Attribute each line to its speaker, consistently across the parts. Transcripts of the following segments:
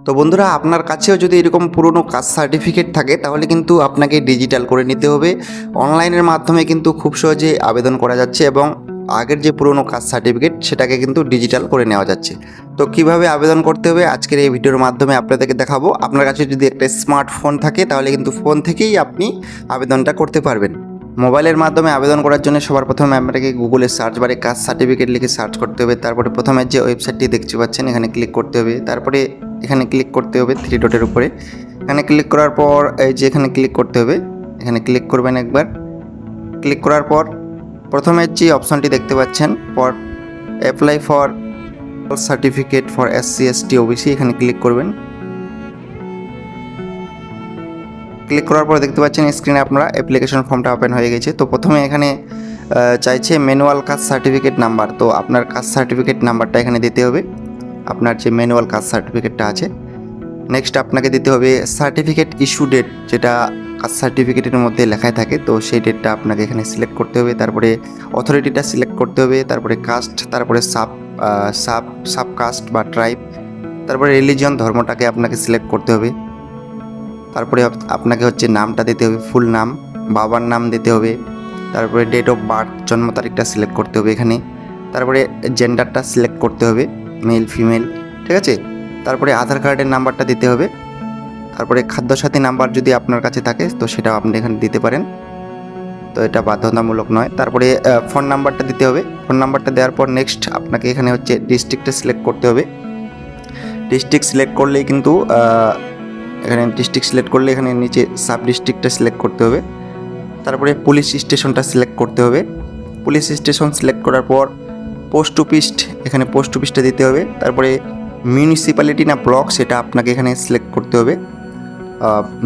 Speaker 1: তো বন্ধুরা, আপনার কাছেও যদি এরকম পুরনো কাস্ট সার্টিফিকেট থাকে তাহলে কিন্তু আপনাকে ডিজিটাল করে নিতে হবে। অনলাইনের মাধ্যমে কিন্তু খুব সহজে আবেদন করা যাচ্ছে এবং আগের যে পুরনো কাস্ট সার্টিফিকেট সেটাকে কিন্তু ডিজিটাল করে নেওয়া যাচ্ছে। তো কিভাবে আবেদন করতে হবে আজকের এই ভিডিওর মাধ্যমে আপনাদেরকে দেখাবো। আপনার কাছে যদি একটা স্মার্টফোন থাকে তাহলে কিন্তু ফোন থেকেই আপনি আবেদনটা করতে পারবেন। মোবাইলের মাধ্যমে আবেদন করার জন্য সবার প্রথমে আপনাকে গুগলে সার্চ বারে কাস্ট সার্টিফিকেট লিখে সার্চ করতে হবে। তারপরে প্রথমে যে ওয়েবসাইটটি দেখতে পাচ্ছেন এখানে ক্লিক করতে হবে। তারপরে এখানে ক্লিক করতে হবে 3 ডটের উপরে। এখানে ক্লিক করার পর এই যে এখানে ক্লিক করতে হবে, এখানে ক্লিক করবেন একবার। ক্লিক করার পর প্রথমে যে অপশনটি দেখতে পাচ্ছেন for apply for certificate for SC ST OBC, এখানে ক্লিক করবেন। ক্লিক করার পর দেখতে পাচ্ছেন স্ক্রিনে আপনারা অ্যাপ্লিকেশন ফর্মটা ওপেন হয়ে গেছে। তো প্রথমে এখানে চাইছে ম্যানুয়াল কাস্ট সার্টিফিকেট নাম্বার। তো আপনার কাস্ট সার্টিফিকেট নাম্বারটা এখানে দিতে হবে, আপনার যে ম্যানুয়াল কাস্ট সার্টিফিকেটটা আছে। নেক্সট আপনাকে দিতে হবে সার্টিফিকেট ইস্যু ডেট, যেটা কাস্ট সার্টিফিকেটের মধ্যে লেখায় থাকে, তো সেই ডেটটা আপনাকে এখানে সিলেক্ট করতে হবে। তারপরে অথরিটিটা সিলেক্ট করতে হবে, তারপরে কাস্ট, তারপরে সাব কাস্ট বা ট্রাইব, তারপরে রিলিজিয়ন ধর্মটাকে আপনাকে সিলেক্ট করতে হবে। তারপরে আপনাকে হচ্ছে নামটা দিতে হবে, ফুল নাম, বাবার নাম দিতে হবে। তারপরে ডেট অফ বার্থ, জন্ম তারিখটা সিলেক্ট করতে হবে এখানে। তারপরে জেন্ডারটা সিলেক্ট করতে হবে, মেল ফিমেল, ঠিক আছে। তারপরে আধার কার্ডের নাম্বারটা দিতে হবে। তারপরে খাদ্যসাথী নাম্বার যদি আপনার কাছে থাকে তো সেটাও আপনি এখানে দিতে পারেন, তো এটা বাধ্যতামূলক নয়। তারপরে ফোন নাম্বারটা দিতে হবে। ফোন নাম্বারটা দেওয়ার পর নেক্সট আপনাকে এখানে হচ্ছে ডিস্ট্রিক্টটা সিলেক্ট করতে হবে। ডিস্ট্রিক্ট সিলেক্ট করলেই কিন্তু এখানে ডিস্ট্রিক্ট সিলেক্ট করলে এখানে নিচে সাব ডিস্ট্রিক্টটা সিলেক্ট করতে হবে। তারপরে পুলিশ স্টেশনটা সিলেক্ট করতে হবে। পুলিশ স্টেশন সিলেক্ট করার পর পোস্ট অফিস, এখানে পোস্ট অফিসটা দিতে হবে। তারপরে মিউনিসিপ্যালিটি না ব্লক সেটা আপনাকে এখানে সিলেক্ট করতে হবে।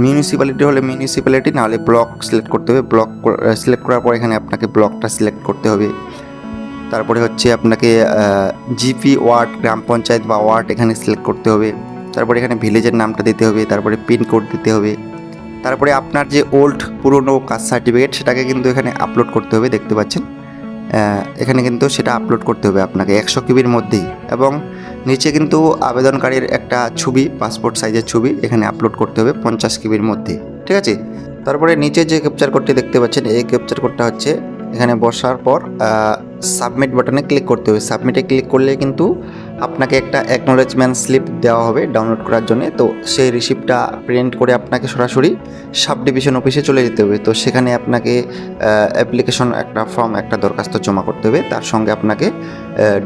Speaker 1: মিউনিসিপ্যালিটি হলে মিউনিসিপ্যালিটি, না হলে ব্লক সিলেক্ট করতে হবে। ব্লক সিলেক্ট করার পর এখানে আপনাকে ব্লকটা সিলেক্ট করতে হবে। তারপরে হচ্ছে আপনাকে জিপি ওয়ার্ড, গ্রাম পঞ্চায়েত বা ওয়ার্ড এখানে সিলেক্ট করতে হবে। তারপরে এখানে ভিলেজের নামটা দিতে হবে, তারপরে পিনকোড দিতে হবে। তারপরে আপনার যে ওল্ড পুরনো কাস্ট সার্টিফিকেট সেটাকে কিন্তু এখানে আপলোড করতে হবে, দেখতে পাচ্ছেন এখানে কিন্তু সেটা আপলোড করতে হবে আপনাকে 100 কিবির মধ্যেই। এবং নিচে কিন্তু আবেদনকারীর একটা ছবি, পাসপোর্ট সাইজের ছবি এখানে আপলোড করতে হবে 50 কিবির মধ্যে, ঠিক আছে। তারপরে নিচে যে ক্যাপচার কোডটি দেখতে পাচ্ছেন এই ক্যাপচার কোডটা হচ্ছে এখানে বসার পর সাবমিট বাটনে ক্লিক করতে হবে। সাবমিটে ক্লিক করলে কিন্তু আপনাকে একটা অ্যাকনোলেজমেন্ট স্লিপ দেওয়া হবে ডাউনলোড করার জন্য। তো সেই রিসিপ্টটা প্রিন্ট করে আপনাকে সরাসরি সাব ডিভিশন অফিসে চলে যেতে হবে। তো সেখানে আপনাকে অ্যাপ্লিকেশন একটা ফর্ম, একটা দরখাস্ত জমা করতে হবে, তার সঙ্গে আপনাকে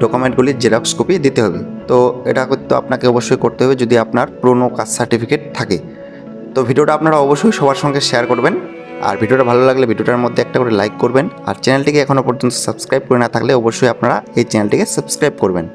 Speaker 1: ডকুমেন্টগুলির জেরক্স কপি দিতে হবে। তো এটা কিন্তু আপনাকে অবশ্যই করতে হবে যদি আপনার পুরনো কাস্ট সার্টিফিকেট থাকে। তো ভিডিওটা আপনারা অবশ্যই সবার সঙ্গে শেয়ার করবেন। আর ভিডিওটা ভালো লাগলে ভিডিওটার মধ্যে একটা করে লাইক করবেন। আর চ্যানেলটিকে এখনও পর্যন্ত সাবস্ক্রাইব করে না থাকলে অবশ্যই আপনারা এই চ্যানেলটিকে সাবস্ক্রাইব করবেন।